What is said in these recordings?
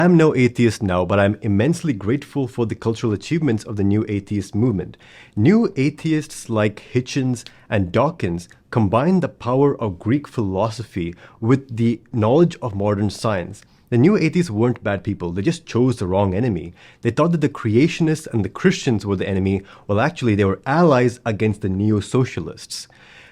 I'm no atheist now, but I'm immensely grateful for the cultural achievements of the new atheist movement. New atheists like Hitchens and Dawkins combined the power of Greek philosophy with the knowledge of modern science. The new atheists weren't bad people, they just chose the wrong enemy. They thought that the creationists and the Christians were the enemy, while actually they were allies against the neo-socialists.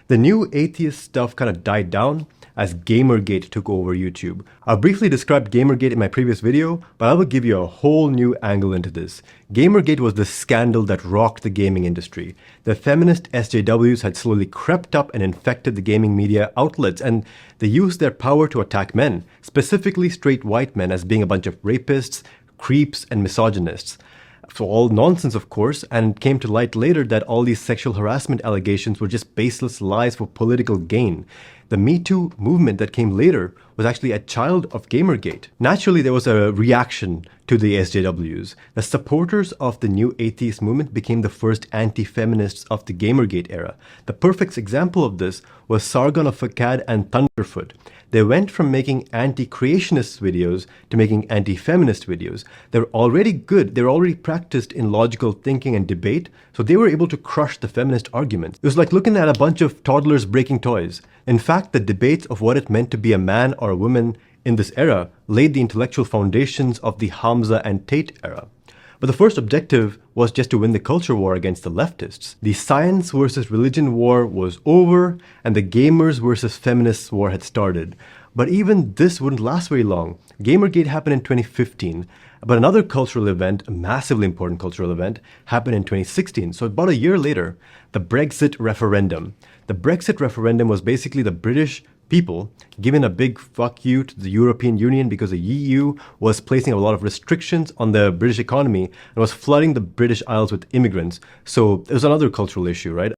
The new atheist stuff kind of died down as Gamergate took over YouTube. I briefly described Gamergate in my previous video, but I will give you a whole new angle into this. Gamergate was the scandal that rocked the gaming industry. The feminist SJWs had slowly crept up and infected the gaming media outlets, and they used their power to attack men, specifically straight white men, as being a bunch of rapists, creeps, and misogynists. So all nonsense, of course, and it came to light later that all these sexual harassment allegations were just baseless lies for political gain. The Me Too movement that came later was actually a child of Gamergate. Naturally, there was a reaction to the SJWs. The supporters of the new atheist movement became the first anti-feminists of the Gamergate era. The perfect example of this was Sargon of Akkad and Thunderfoot. They went from making anti-creationist videos to making anti-feminist videos. They were already good, they were already practiced in logical thinking and debate, so they were able to crush the feminist arguments. It was like looking at a bunch of toddlers breaking toys. In fact, the debates of what it meant to be a man or a woman in this era laid the intellectual foundations of the Hamza and Tate era. But the first objective was just to win the culture war against the leftists. The science versus religion war was over, and the gamers versus feminists war had started. But even this wouldn't last very long. Gamergate happened in 2015, but another cultural event, a massively important cultural event, happened in 2016. So about a year later, the Brexit referendum. The Brexit referendum was basically the British people giving a big fuck you to the European Union because the EU was placing a lot of restrictions on the British economy and was flooding the British Isles with immigrants. So it was another cultural issue, right?